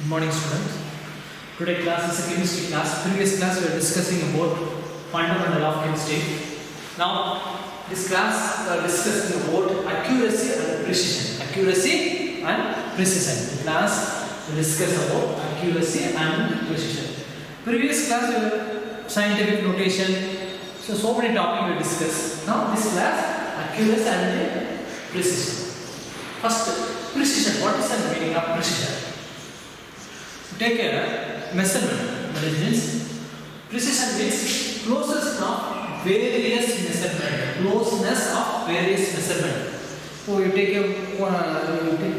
Good morning, students. Today class is a chemistry class. Previous class we were discussing about fundamental of chemistry. Now this class we are discussing about accuracy and precision. Accuracy and precision. The class we discuss about accuracy and precision. Previous class we were scientific notation. So many topics we discussed. Now this class accuracy and precision. First, precision. What is the meaning of precision? Take a measurement. That means precision means closeness of various measurement. Closeness of various measurement. So you take a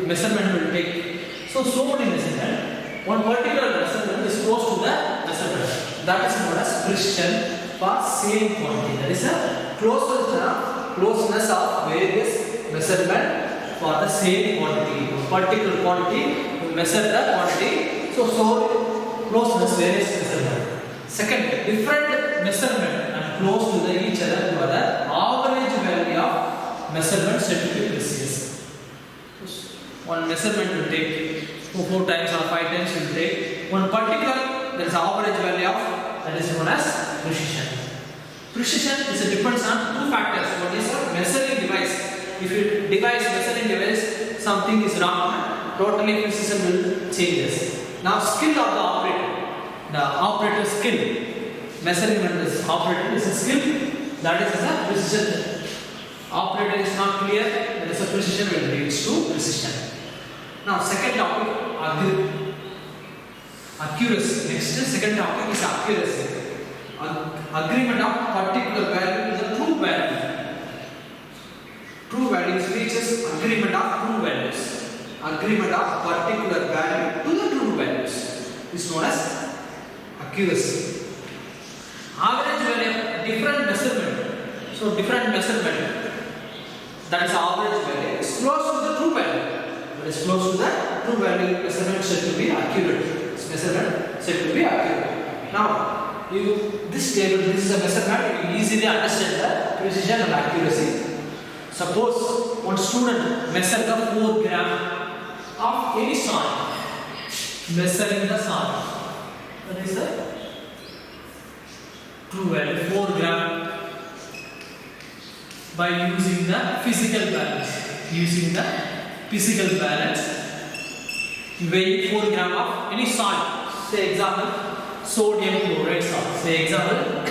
measurement will take so many measurement. One particular measurement is close to the measurement. That is known as precision for same quantity. That is a closeness of various measurement for the same quantity. Particular quantity to measure the quantity. So closeness various measurement. Second, different measurement and close to each other to the average value of measurement said to be precise. One measurement will take 4 times or 5 times will take one particular, there is average value of, that is known as precision. Precision is a depends on two factors. One is a measuring device. If you measuring device, something is wrong, totally precision will change. Now skill of the operator. The operator's skill. Measurement is operator is a skill. That is a precision. Operator is not clear. There is a precision will leads to precision. Now second topic accuracy. Next second topic is accuracy. Agreement of particular value with the true value. True value speeches agreement of true values. Agreement of particular value to the true values is known as accuracy. Average value, different measurement. So different measurement, that is average value, is close to the true value. That is close to the true value. Measurement said to be accurate. Measurement said to be accurate. Now, this table, this is a measurement. You easily understand the precision and accuracy. Suppose one student measure the 4 grams of any salt, measuring the salt. That is the true value 4 grams by using the physical balance. Using the physical balance, weigh 4 grams of any salt. Say example, sodium chloride salt. Say example,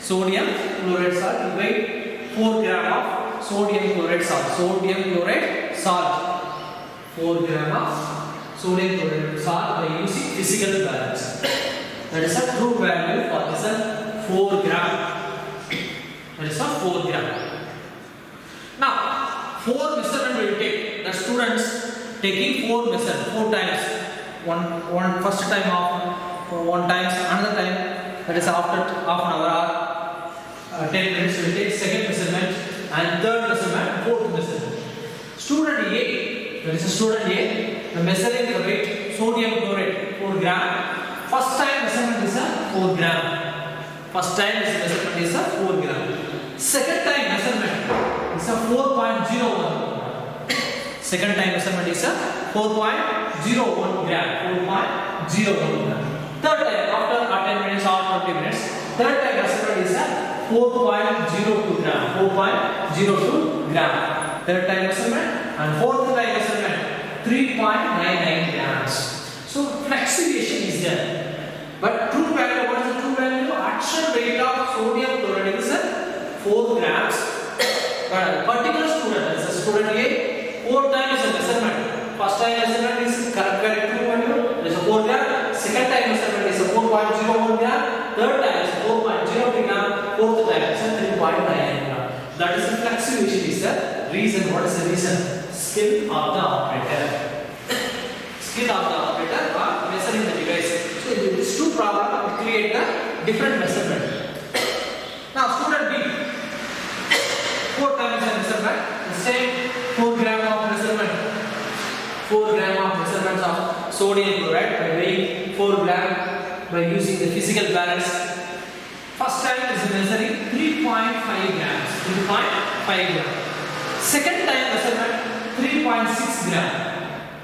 sodium chloride salt. Weigh 4 grams of sodium chloride salt. Sodium chloride salt. 4 grams of sodium chloride salt by using physical balance. That is a true value for this 4 grams. That is a 4 grams. Now, 4 measurement will take. The students taking 4 measurement 4 times. One first time of 1 times, another time. That is after half an hour or 10 minutes will take second measurement and third measurement, fourth measurement. Student A. That is a student A, the measuring the weight sodium chloride 4 grams. First time measurement is a 4 grams. First time measurement is a 4 grams. Second time measurement is a 4.01. Second time measurement is a 4.01 gram. 4.01 gram. Third time after 10 minutes or 20 minutes, third time measurement is a 4.02 gram. 4.02 gram. Third time measurement. And fourth time measurement 3.99 grams. So fluctuation is there. But true value, what is the true value? Actual weight of sodium chloride is 4 grams. But particular student, as a student A, 4 times the measurement. First time measurement is correct value true value. There is a 4 gram. Second time measurement is a 4.01 gram. Third time is 4.03 gram. Fourth time is 3.99 gram. That is the fluctuation is the reason. What is the reason? Skill of the operator. Skill of the operator or measuring the device. So these two problems create the different measurement. Now student B, 4 times the measurement, the same 4 grams of measurement. 4 grams of measurements of sodium chloride by weighing 4 grams by using the physical balance. First time is measuring 3.5 grams. 3.5 grams. Second time measurement 3.6 gram.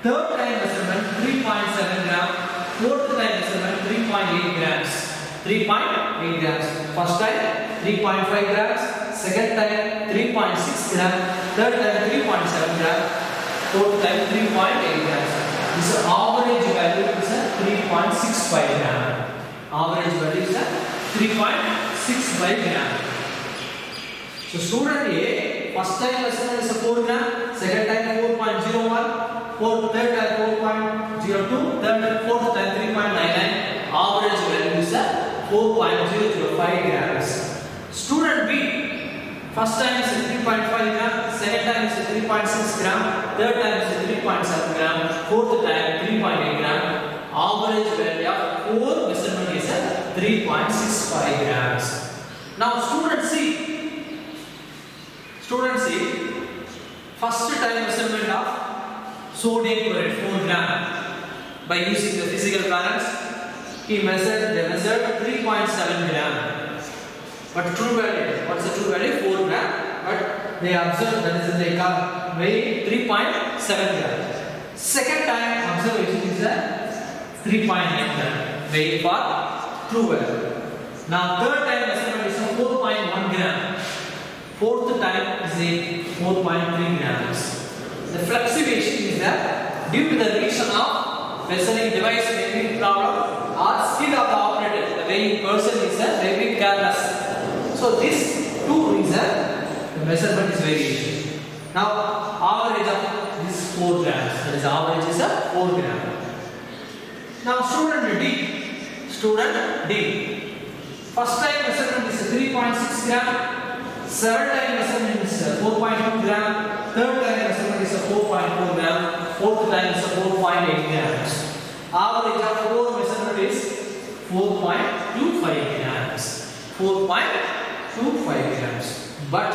Third time measurement 3.7 gram. Fourth time measurement 3.8 grams. 3.8 grams. First time 3.5 grams. Second time 3.6 grams. Third time 3.7 grams. Fourth time 3.8 grams. This average value is 3.65 gram. Average value is 3.65 gram. So student A, first time measurement is 4 gram, second time 4.01, third time 4.02, fourth time 3.99. Average value is 4.005 grams. Student B, first time is 3.5 gram, second time is 3.6 gram, third time is 3.7 gram, fourth time 3.8 gram. Average value of 4 measurement is 3.65 grams. Now student C, first time measurement of sodium chloride 4 gram by using the physical balance. They measured 3.7 gram. But true value, what's the true value? 4 gram. But they observed that is they come weight 3.7 gram. Second time observation is 3.9 gram. Weight for true value. Now third time measurement is 4.1 gram. Fourth time is 4.3 grams. The fluctuation is that due to the reason of measuring device may be problem or skill of the operator, the weighing person is very careless. So this two reasons the measurement is variation. Now average of this 4 grams. That is average is 4 grams. Now student D. First time measurement is 3.6 gram. Third time measurement is 4.2 gram. Third time measurement is 4.4 gram. Fourth time is 4.8 grams. Average of 4 measurement is 4.25 grams. 4.25 grams. But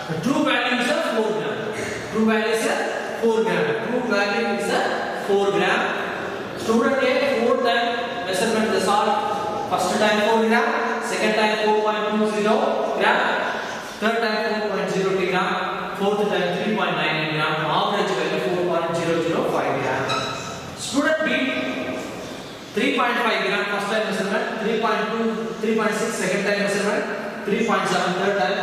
the true value is 4 gram. True value is 4 gram. True value is 4 gram. Student A, 4 time measurement the salt. First time 4 gram. Second time 4.20 gram. Third time 4.02 gram, fourth time 3.99 gram, average value 4.005 gram. Student B, 3.5 gram first time measurement, 3.2, 3.6 second time measurement, 3.7 third time,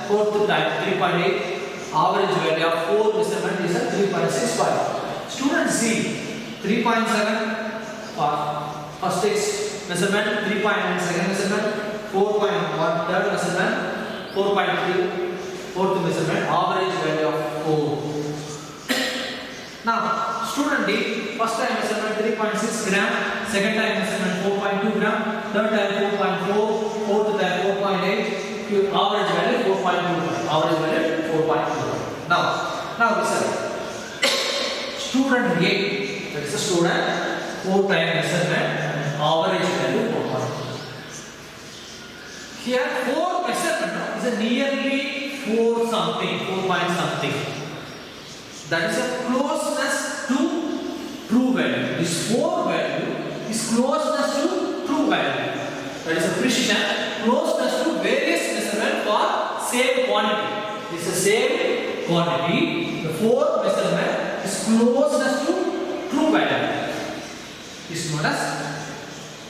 fourth time 3.8, average value of 4 measurement is 3.65. Student C, 3.7 for first measurement, 3.9 second measurement, 4.1 third measurement, 4.3 fourth measurement, average value of 4. Now student D, first time measurement 3.6 gram, second time measurement 4.2 gram, third time 4.4, fourth time 4.8, average value 4.2. Average value 4.2. Now listen. Student A, that is a student 4 time measurement, average value 4.2. Here 4 measurement is a nearly 4 something, 4 point something. That is a closeness to true value. This 4 value is closeness to true value. That is a precision, closeness to various measurement for same quantity. This is the same quantity. The 4 measurement is closeness to true value. This is known as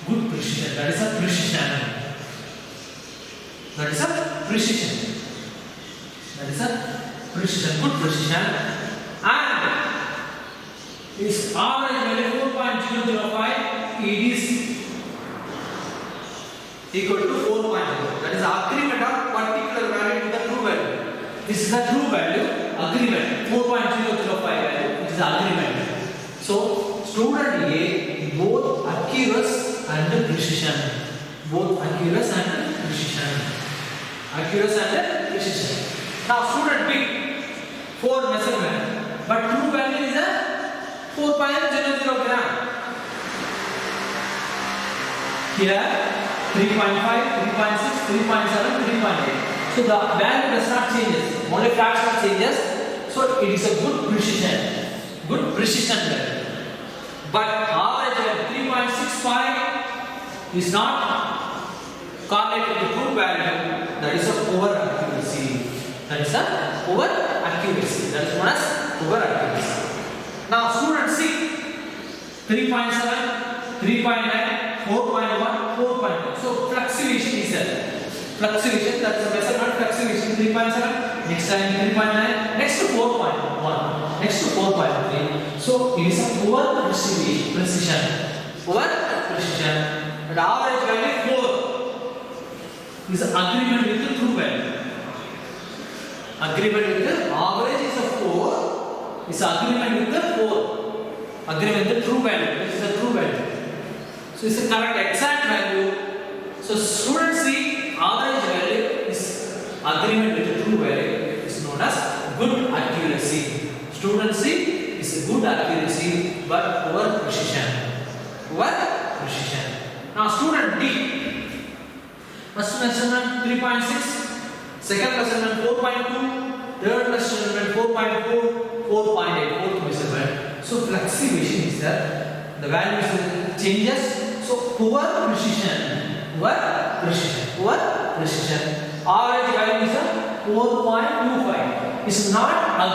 good precision. That is a precision. That is a precision. That is a precision, good precision. And its average value 4.005, it is equal to 4.0. That is agreement of particular value to the true value. This is the true value, agreement, 4.005 value, it is agreement. So, student A, both accuracy and precision. Both accuracy and precision. Accuracy and precision. Now student B, 4 measurement, but true value is a 4.00 gram. Here 3.5, 3.6, 3.7, 3.8. So the value does not changes, only fraction changes. So it is a good precision value. But average 3.65 is not correlated to true value. That is a poor accuracy. That is a poor accuracy. That is known as poor accuracy. Now student C, 3.7, 3.9, 4.1, 4.1. So fluctuation is there. Fluctuation, that's the measurement fluctuation 3.7, next time 3.9, next to 4.1, next to 4.3. So it is a poor precision. Poor precision. But average value 4 is agreement with the true value. Agreement with the average is a 4 is agreement with the 4. Agreement with the true value. This is the true value. So it's the correct exact value. So students see average value is agreement with the true value is known as good accuracy. Students see is a good accuracy but poor precision. Poor precision. Now student D. First measurement 3.6, second measurement 4.2, third measurement 4.4, 4.8, fourth measurement. So fluctuation is there. The values changes. So poor precision. Poor precision. Poor precision. Average value is 4.25. It's not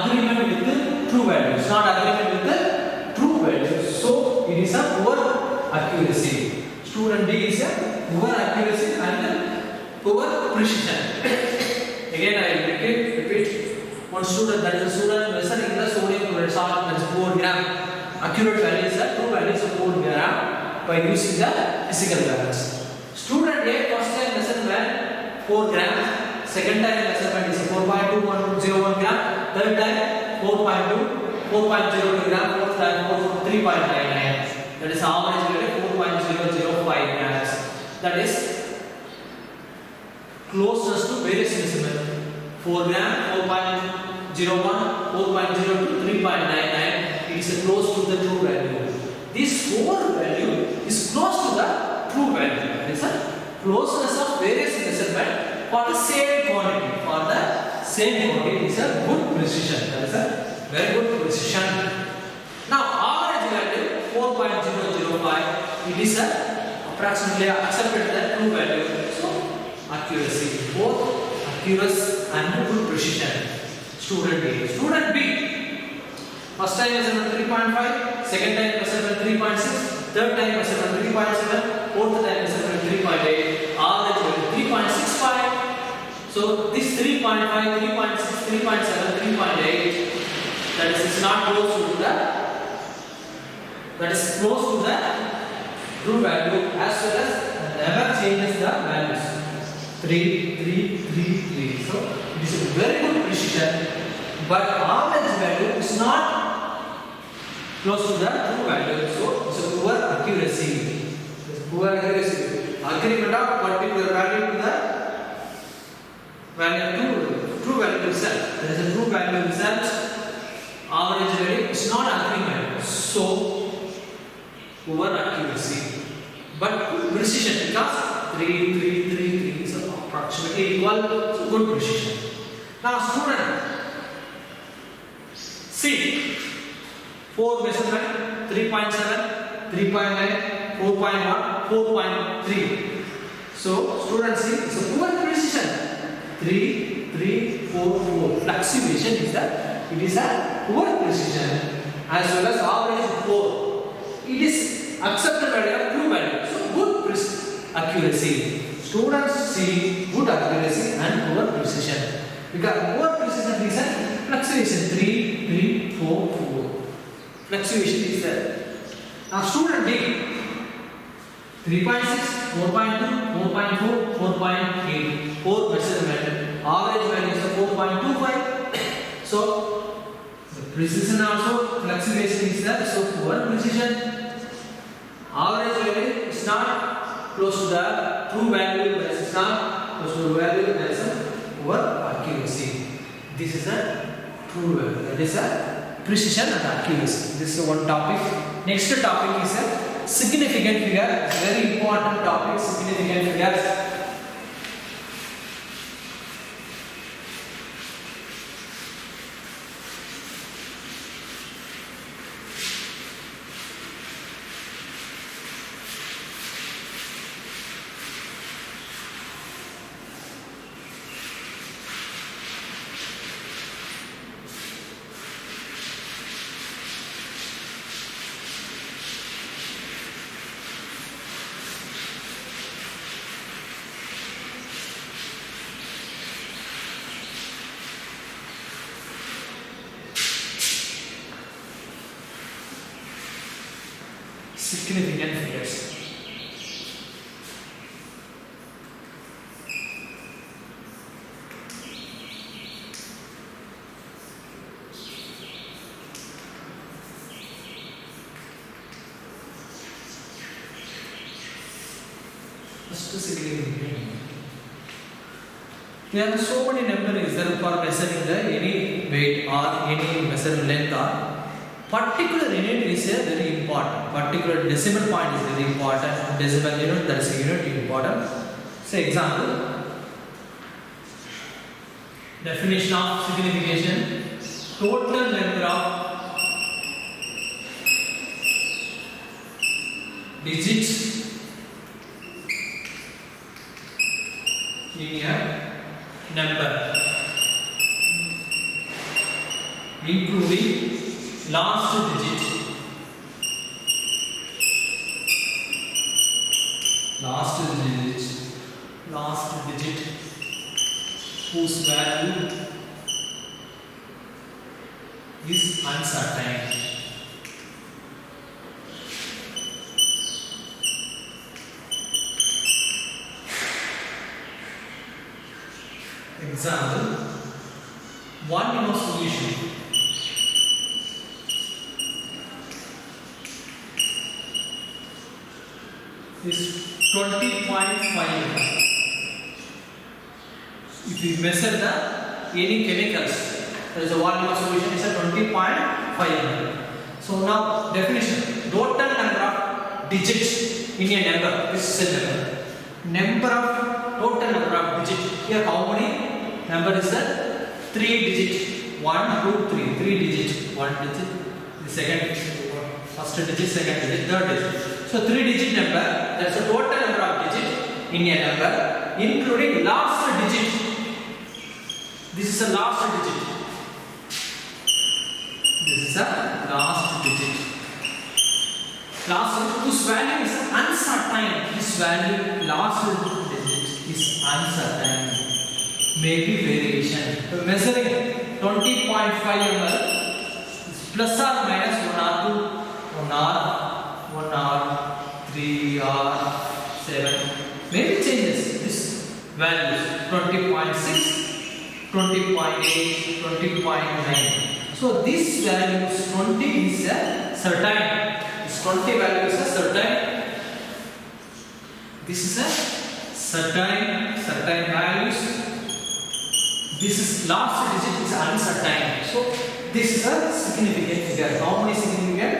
agreement with the true value. It's not agreement with the true value. So it is a poor accuracy. Student D is a poor accuracy and poor precision. Again I repeat. One student, that is a student measuring the sodium chloride salt, that is 4 gram. Accurate value is the true value is 4 gram by using the physical balance. Student A first time measurement 4 grams, second time measurement is 4.2101 gram, third time 4.2, 4.02 gram, fourth time 3.99. That is average value 4.005 grams. That is closest to various measurement. 4 gram, 4.01, 4.02, 3.99. It is close to the true value. This 4 value is close to the true value. That is a closeness of various measurement for the same quantity. For the same quantity is a good precision. That is a very good precision. Now average value 4.005. It is a approximately accepted the true value. So accuracy, both accuracy and good precision. Student A. Student B. First time measurement 3.5, second time measurement 3.6, third time measurement 3.7, fourth time measurement 3.8, average value 3.65. So this 3.5, 3.6, 3.7, 3.8, that is not close to the true value as well as never changes the values. 3, 3, 3, 3. So it is a very good precision, but average value is not close to the true value. So it's a poor accuracy. Poor accuracy. Agreement of particular value to the value true value result. There is a true value result. Average value is not agreement. So poor accuracy, but good precision because 3, 3, 3, 3 is approximately equal to good precision. Now student C, 4 measurement 3.7, 3.9, 4.1, 4.3. So student C is a poor precision. 3, 3, 4, 4. Fluctuation is that it is a poor precision as well as average 4. It is accepted value of true value. So good accuracy. Students see good accuracy and poor precision. Because poor precision is a fluctuation 3, 3, 4, 4. Fluctuation is there. Now student D 3.6, 4.2, 4.4, 4.8. 4 measurement. Average value is 4.25. So the precision also fluctuation is there. So poor precision. Average value is not close to the true value. There is not close to the value. There is a poor accuracy. This is a true value. That is a precision and accuracy. This is one topic. Next topic is a significant figure. Very important topic. Significant figures. significant figures. Significant. There are so many numbers there for measuring the any weight or any measuring length or particular unit is very important. Particular decimal point is very important. Decimal unit, that is a unit important. Say example. Definition of signification: total number of digits in a number, including last digit, whose value is uncertain. Example: 1 in a solution is 20.5. If we measure the any chemicals, there is a 1 in a solution is a 20.5. So now definition: total number of digits in a number. This is a number of total number of digits. Here how many number is that? 3 digit. 1, 2, 3. 3 digit. 1 digit. The second, first digit, second digit, third digit. So 3 digit number. That's the total number of digit in a number, including last digit. This is the last digit. This is the last digit. Last digit whose value is uncertain. This value, last digit, is uncertain. Maybe variation. So measuring 20.5 ml is plus or minus 1 or 2, 1 or 3 or 7. Maybe changes this values: 20.6, 20.8, 20.9. So this value is 20 is a certain. This 20 value is a certain. This is a certain values. This is last digit is uncertain. So this is a significant figure. How many significant?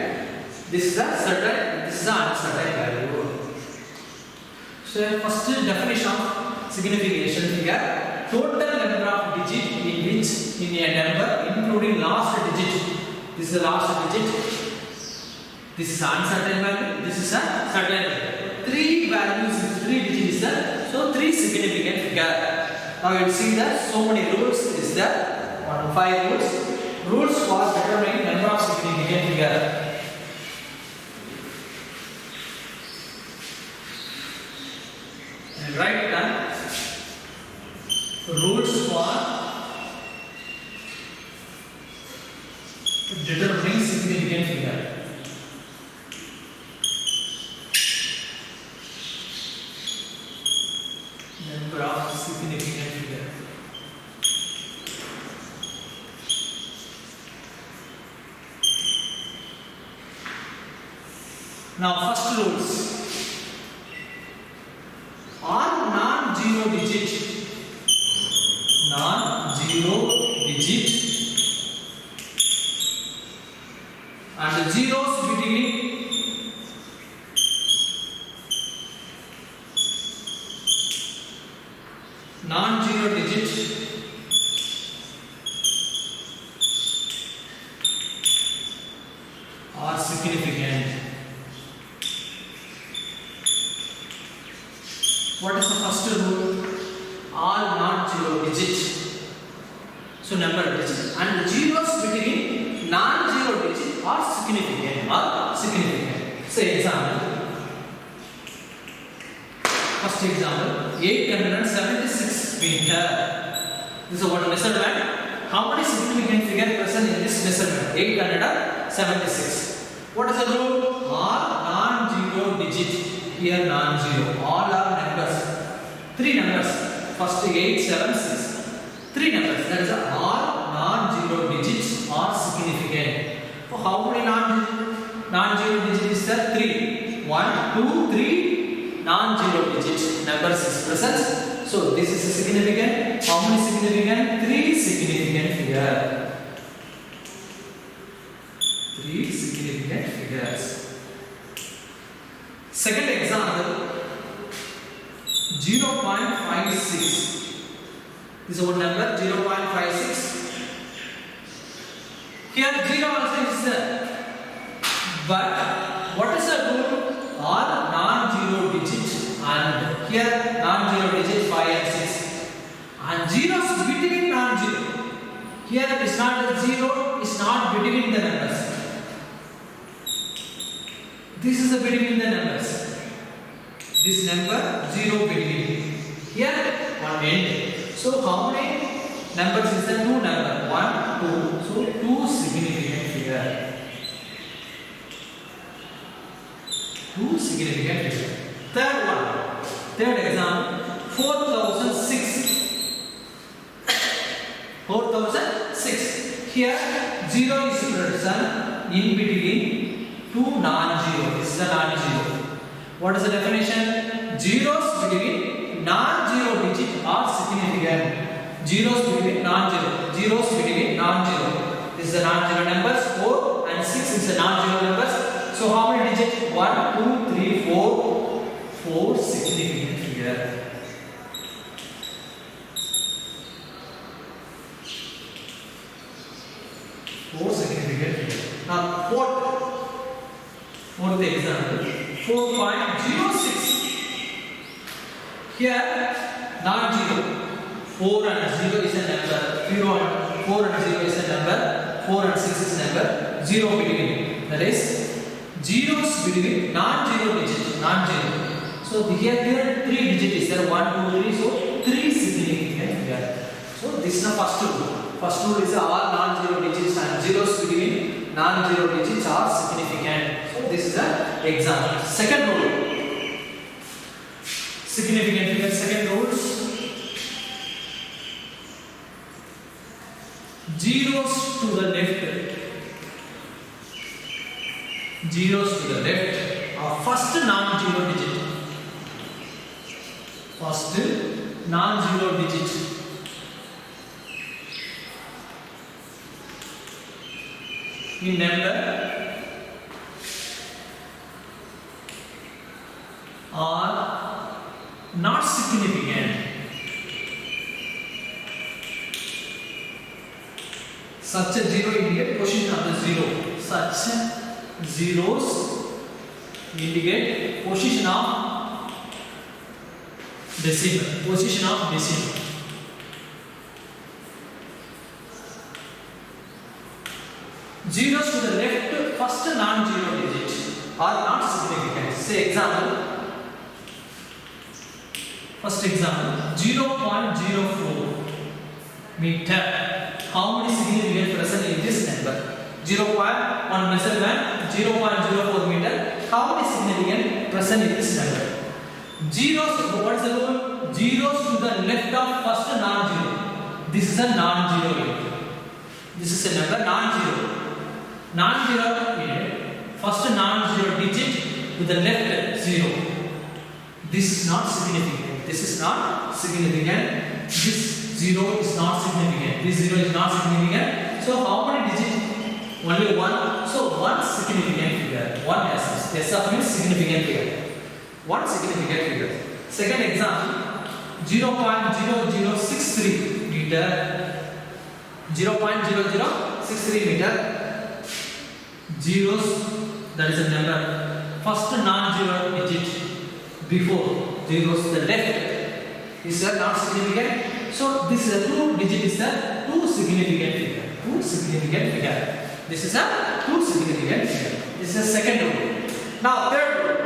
This is a certain. This is an uncertain value. So first definition of signification figure: total number of digit in which in a number, including last digit. This is the last digit. This is uncertain value. This is a certain value. 3 values, 3 digits. So 3 significant figure. Now you see that so many rules is there. 5 rules. Rules for determining number of significant figure. And write down rules for determining significant figure. Number of significant figure. Now first rules: all non-zero digit and the zeros between non-zero digit are significant. What is the first rule? All non-zero digits. So number of digits and zeros between non-zero digits are significant. Say example. First example: 876 meter. This is what measurement. How many significant figure present in this measurement? 876. What is the rule? All non-zero digit. Here non-zero. All are numbers. 3 numbers. First 8, 7, 6. 3 numbers. That is all non-zero digits are significant. So how many non-zero digits is there? 3. 1, 2, 3 non-zero digit numbers is present. So this is significant. How many significant? 3 significant here. 3 significant figures. Second example, 0.56. This is one number, 0.56. Here 0 also is there. But what is the rule? All non-zero digits, and here non-zero digits 5 and 6. And 0 is between non-zero. Here it is not 0, is not between the numbers. This is the between the numbers. This number 0 between. Here one end. So how many numbers is there? 2 number. 1, 2. So 2 significant figure. 2 significant figure. Third one. Third example. 4006. 4006. Here 0 is present in between 2 non-zero. This is a non-zero. What is the definition? Zeros between non-zero digit are significant. Zeros between non-zero. Zeros between non-zero. This is the non-zero numbers. 4 and 6 is the non-zero numbers. So how many digits? 1, 2, 3, 4. 4 significant figure. 4 significant figure. Now fourth example, 4.06. Here non-zero. 4 and 0 is a number. 4 and 0 is a number. 4 and 6 is a number. 0 between. That is zeros between non-zero digits. Non-zero. So here 3 digit is there. 1, 2, 3. So 3 significant here. So this is the first rule. First rule is all non-zero digits and zeros between non-zero digits are significant. So this is the example. Second rule. Significant figure. Second rules. Zeros to the left. Zeros to the left are first non-zero digit. First non-zero digit. In number are not significant. Such a zero indicate position of the zero. Such zeros indicate position of decimal. Position of decimal. Zeros to the left, first non-zero digit are not significant. Say example. First example, 0.04 meter. How many significant present in this number? 0.1 measurement, 0.04 meter. How many significant present in this number? Zeros, what is the rule? Zeros to the left of first non-zero. This is a non-zero unit. This is a number non-zero. Non-zero unit, first non-zero digit to the left 0. This is not significant. This is not significant. This 0 is not significant. This 0 is not significant. So how many digits? Only 1. So 1 significant figure. 1 S. S of means significant figure. 1 significant figure. Second example, 0.0063 meter. 0.0063 meter. Zeros, that is a number. First non-zero digit before zeros to the left is not significant. So this is a 2 digit is the 2 significant figure. 2 significant figure. This is a 2 significant figure. This is a second rule. Now third rule.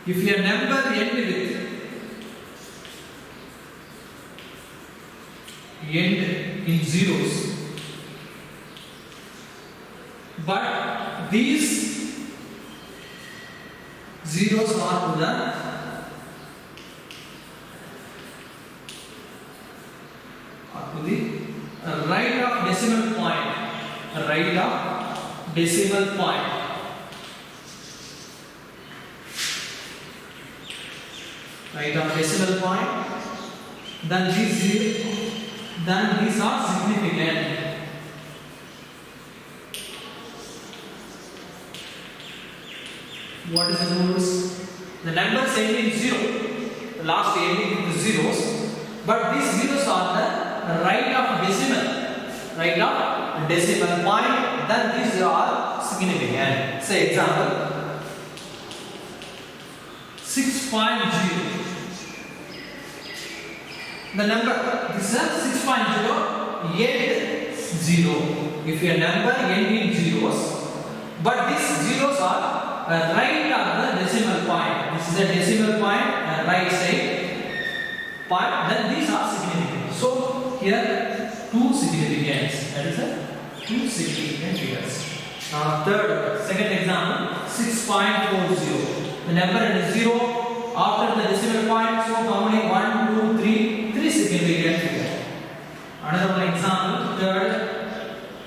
If your number end in zeros, but these zeros are to the right of decimal point. Right of decimal point. Right of decimal point. Then these are significant. What is the rules? The numbers ending in 0. The last ending with zeros. But these zeros are the right of decimal. Right of decimal point. Then these are significant. Say example 6.0. The number, this is 6.0, 8, 0. If your number ending in zeros, but these zeros are right of the decimal point. This is the decimal point, right side point. Then these are significant. So here two significance. That is a two significant figures. Second example, 6.40. The number is 0 after the decimal point. So how many? 1, 2, 3. Three significant figures. Another one example, third,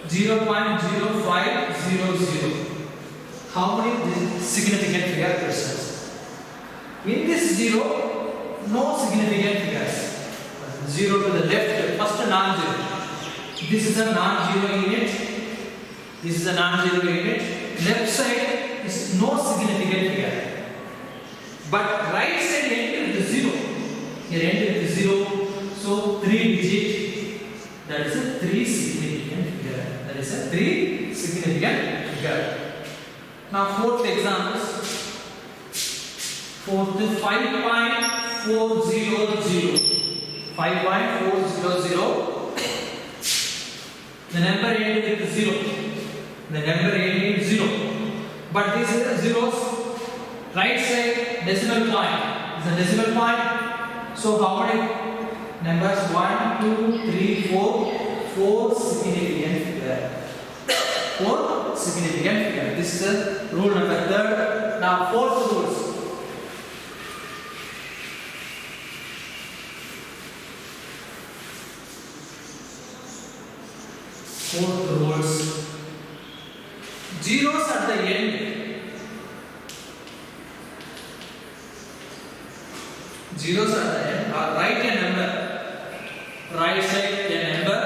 0.0500. How many significant figure present? In this 0, no significant figures. 0 to the left, first non-zero. This is a non-zero unit. This is a non-zero unit. Left side is no significant figure. But right side ended with 0. Here ended with 0. So 3 digit. That is a 3 significant figure. That is a 3 significant figure. Now fourth example. Fourth 5.400. 5.400. The number ended with 0. The number ended with 0. But these are the zeros. Right side decimal point. Is a decimal point. So how many numbers? 1, 2, 3, 4. 4 significant figure. 4 significant figure. This is rule number 3rd. Now fourth rules. Fourth rules. Zeros at the end. Zeros at the end are right a number. Right side a number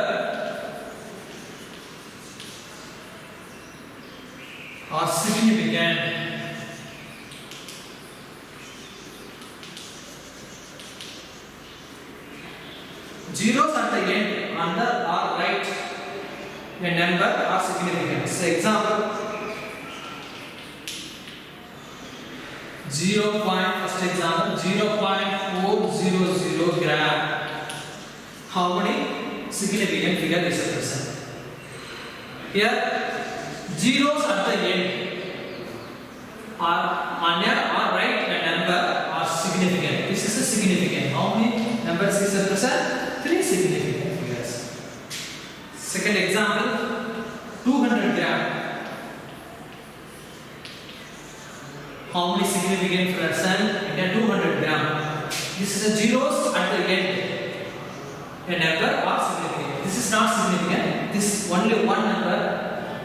are significant. Zeros at the end are right a number are significant. So example 0. First example 0.400 gram. How many significant figure is present? Here zeros at the end are right a number are significant. This is a significant. How many numbers is present? 3 significant figures. Second example 200 gram. How many significant present in a 200 gram? This is a zeros at the end. A number are significant. This is not significant. This is only one number.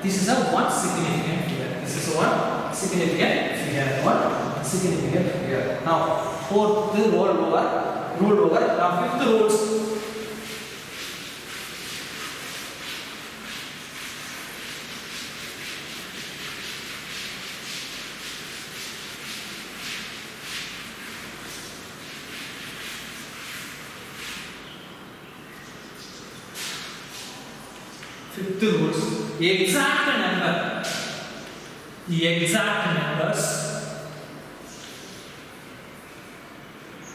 This is a one significant figure. This is a one significant figure. One significant figure. Now fourth rule over. Now fifth rules. Fifth rules. Exact number. The exact numbers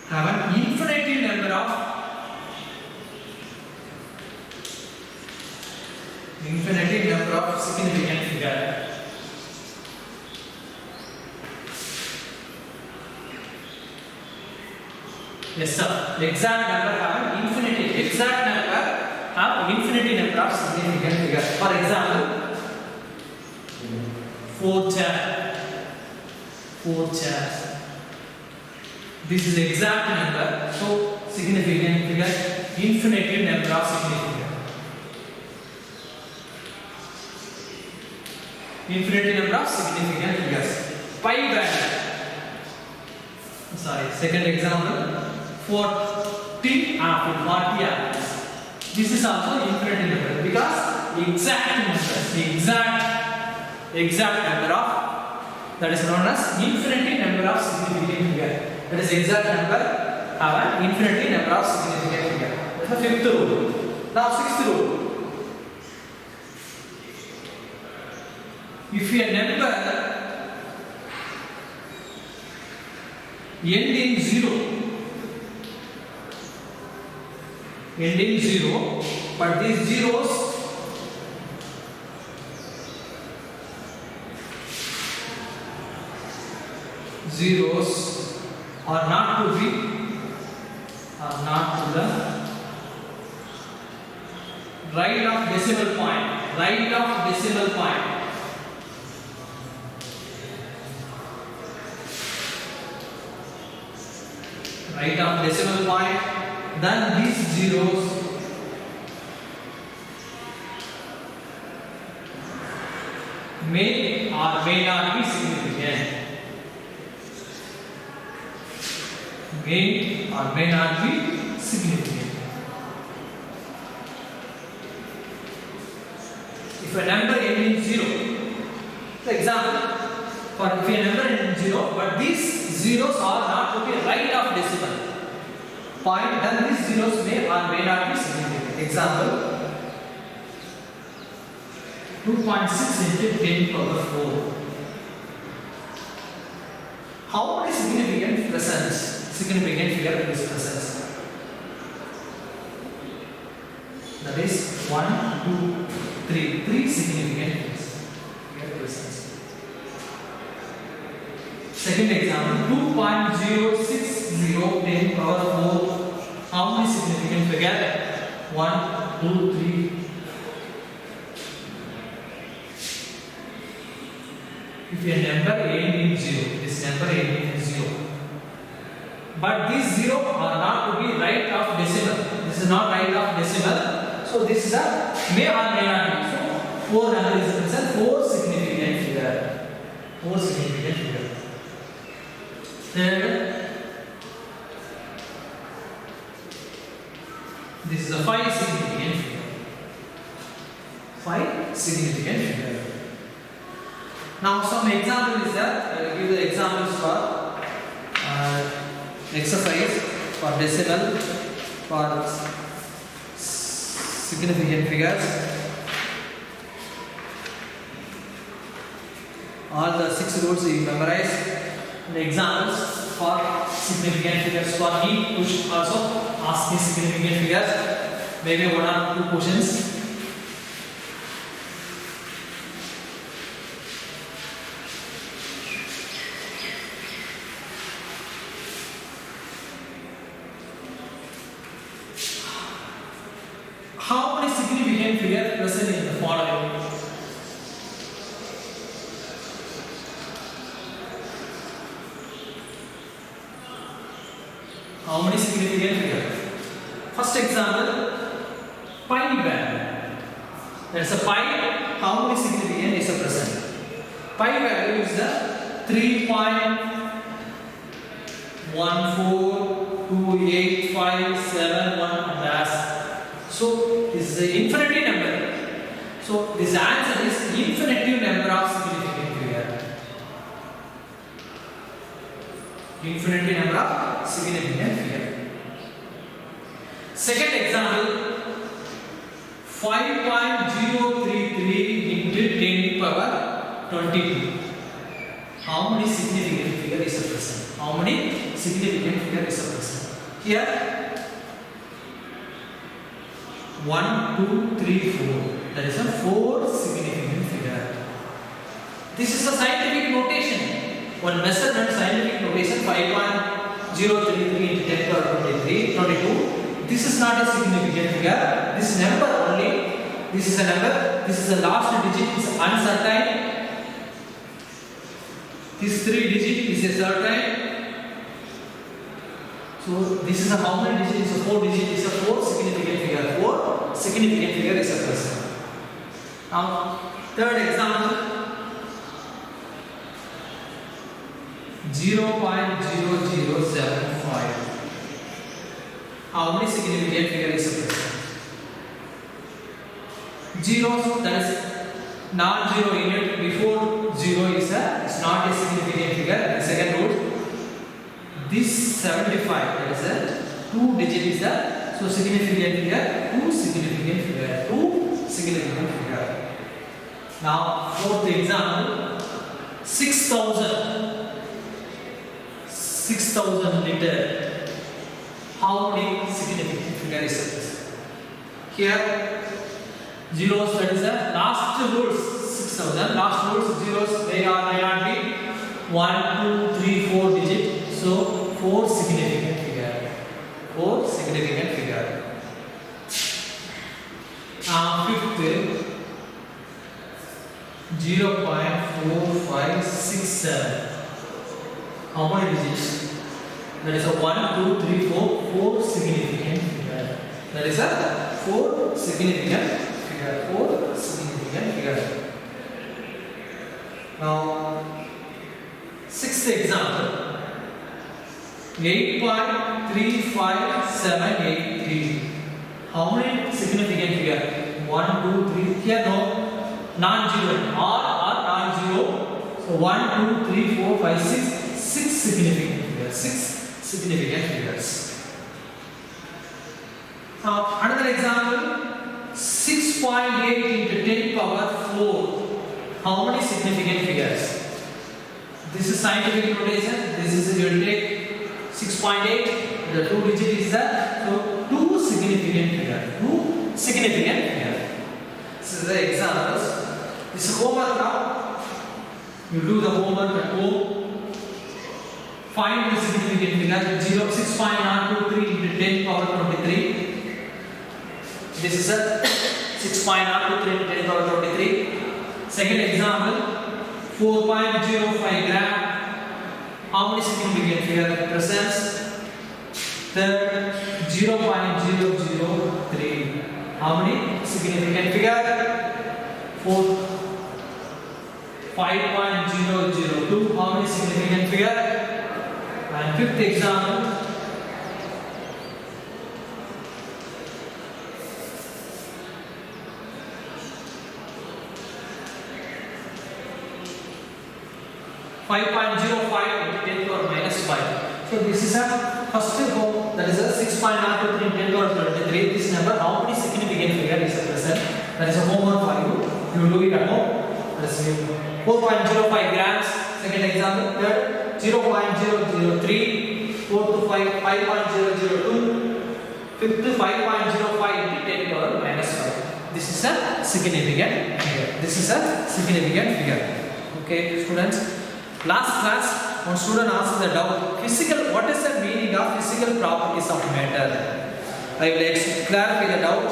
have an infinite number of significant figure. Yes sir. Exact number have an infinity. Exact number have infinity number of significant figures. For example, 4 chairs. 4 chairs. This is exact number, so significant figure, infinitive number of significant. Infinite number of significant figures. Pi value. Sorry, second example. 40 apples. This is also infinite number because exact numbers, exact number of, that is known as infinite number of significant figure. That is exact number have an infinite number of significant figure. That's the fifth rule. Now sixth rule. If a number end in 0, but these zeros are not to the right of decimal point. Right of decimal point. Right of decimal point. Then these zeros may or may not be significant. May or may not be significant. If a number ends in 0, for example, if a number ends in 0, but these zeros are not to be right of decimal point, then these zeros may or may not be significant. Example, 2.6 into 10 power 4. How many significant figure is present? That is 1, 2, 3. 3 significant figure present. Second example, 2.060 10 power 4. How many significant figure? 1, 2, 3. If a number ends in 0, this number ends in 0. But these 0 are not to be right of decimal. This is not right of decimal. So this is a may or may not be. So 4 number is present. 4 significant figure. 4 significant figure. Then this is a 5 significant figure. 5 significant figure. Now some example is that I will give the examples for exercise for decimal, for significant figures. All the 6 rules you memorize. The examples for significant figures for me push also ask me significant figures. Maybe 1 or 2 questions. How many significant figures present in the following? How many significant figures? First example, pi value. There's a pi. How many significant is present? Pi value is the 3.1428571 and dash. So this is the infinite number. So this answer is infinite number of significant figure. Infinite number of significant figure. Second example, 5.033 into 10 power 22. How many significant figure is present? How many significant figure is present? Here 1, 2, 3, 4. That is a 4 significant figure. This is a scientific notation. One measurement scientific notation 5.033 into 10 power 22. This is not a significant figure. This number only. This is a number. This is the last digit. It's uncertain. This 3 digit is a certain. So this is a how many digit? Is a 4 digit. Is a 4 significant figure. 4 significant figure is a percent. Now third example. 0.0075. How many significant figure is a percent? Zeros, that is non-zero unit before 0 is not a significant figure. The second rule, this 75, that is a 2 digit is a so significant figure, 2 significant figure, 2 significant figure. Now fourth example, 6,000 liter. How many significant figure is it? Here zeros, that is the last rules 6,000. Last rules zeros may or may not be 1, 2, 3, 4 digit. So 4 significant figure. 4 significant figure. Fifth 0.4567. How many digits? That is a 1, 2, 3, 4. 4 significant figure. That is a 4 significant figure. 4 significant figure. Now, sixth example. 8.35783. How many significant figure? 1, 2, 3. Here no non-zero. All are non-zero. So 1, 2, 3, 4, 5, 6. 6 significant figures. 6 significant figures. Now another example. 6.8 into 10 power 4. How many significant figures? This is scientific notation. This is you will take 6.8. The 2 digit is that. So 2 significant figure. 2 significant figure. This is the examples. This is homework now. You do the homework at home. Find the significant figure. 6.023 into 10 power 23. This is a 6.023 into 10 power 23. Second example, 4.05 gram. How many significant figure presents? Third, 0.003. How many significant figure? Fourth, 5.002. How many significant figure? And fifth example, 5.05 into 10 power minus 5. So this is a first home, that is a 6.023 into 10 power 23. This number, how many significant figure is present? That is a homework for you. You will do it at home. That is 4.05 grams. Second example, third 0.003. Fourth 5.002. Fifth 5.05 into 10 power minus 5. This is a significant figure. This is a significant figure. Okay, students. Last class, one student asked the doubt, what is the meaning of physical properties of matter? I will clarify the doubt.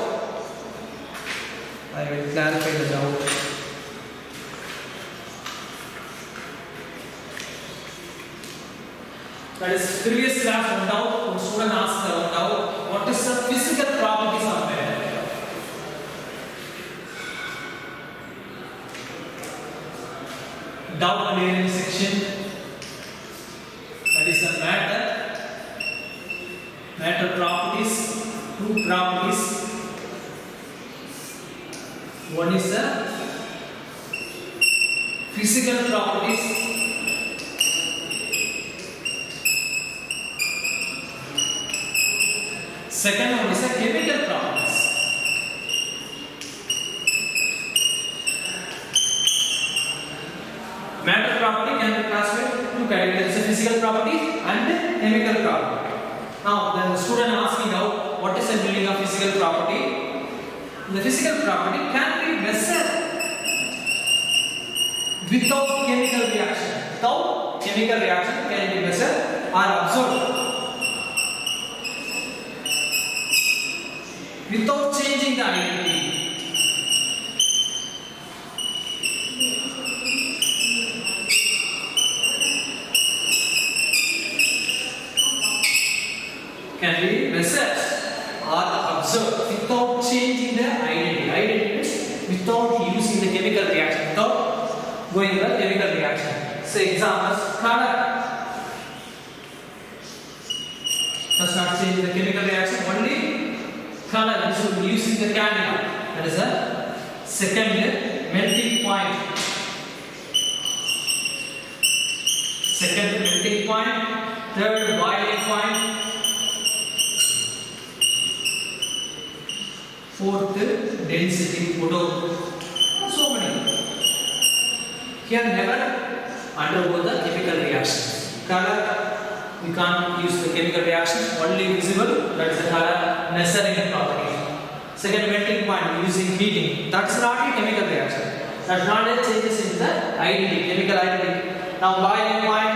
That is previous class one doubt, one student asked the doubt, what is the physical properties of matter? Doubt clearing section. That is the matter properties. Two properties. One is the physical properties. Second one is the chemical properties. Matter property can be classified two categories: physical property and chemical property. Now, the student asking out, what is the meaning of physical property? The physical property can be measured without chemical reaction. Without chemical reaction can be measured or observed. Without changing the identity. going the chemical reaction. Say examples, color does not change the chemical reaction, only color is using the candle. That is the second melting point. Second melting point, third boiling point, fourth density photo. So many. Here never undergo the chemical reaction. Color, we can't use the chemical reaction, only visible, that is the color necessary property. Second melting point, using heating, that is not a chemical reaction. That not a changes in the identity, chemical identity. Now boiling point,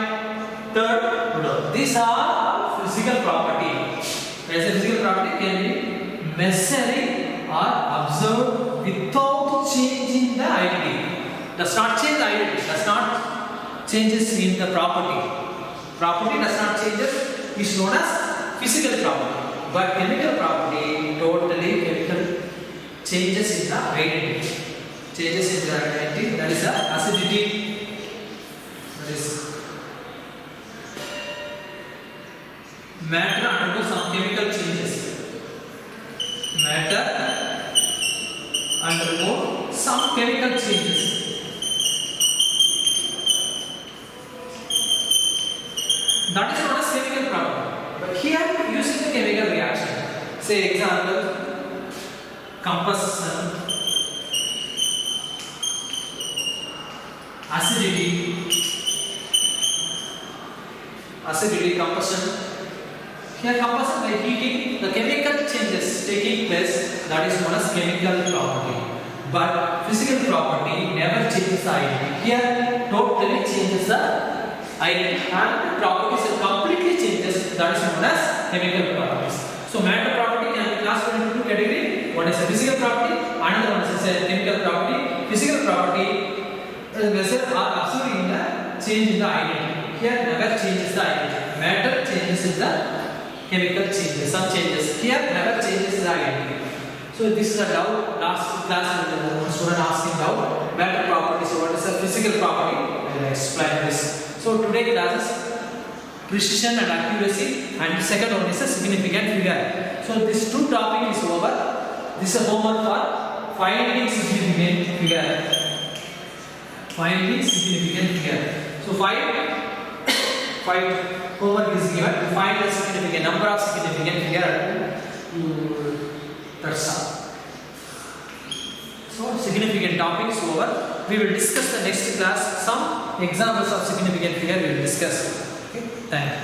third, these are physical property. As a physical property can be measured or observed without changing the identity. Does not change the identity, does not changes in the property. Property does not changes, is known as physical property. But chemical property, totally chemical changes in the identity. Changes in the identity, that is the acidity. That is matter undergoes some chemical changes. Matter undergo some chemical changes. That is known as chemical property. But here using the chemical reaction. Say example, combustion, acidity, combustion. Here combustion by heating, the chemical changes taking place, that is known as chemical property. But physical property never changes the identity. Here totally changes the identity and properties are completely changes, that is known as chemical properties. So matter property can be classified into two categories. One is a physical property, another one is a chemical property. Physical property measure or observing the change in the identity. Here never changes the identity. Matter changes in the chemical changes, some changes. Here never changes the identity. So this is a doubt. Last class the student asking doubt. Matter property. So what is a physical property? I will explain this. So today class is precision and accuracy, and the second one is a significant figure. So this two topic is over. This is a homework for finding significant figure. Finding significant figure. So five homework is given to find the significant number of significant figure. That's all. So significant topic is over. We will discuss the next class some examples of significant figure we will discuss. Okay, thank you.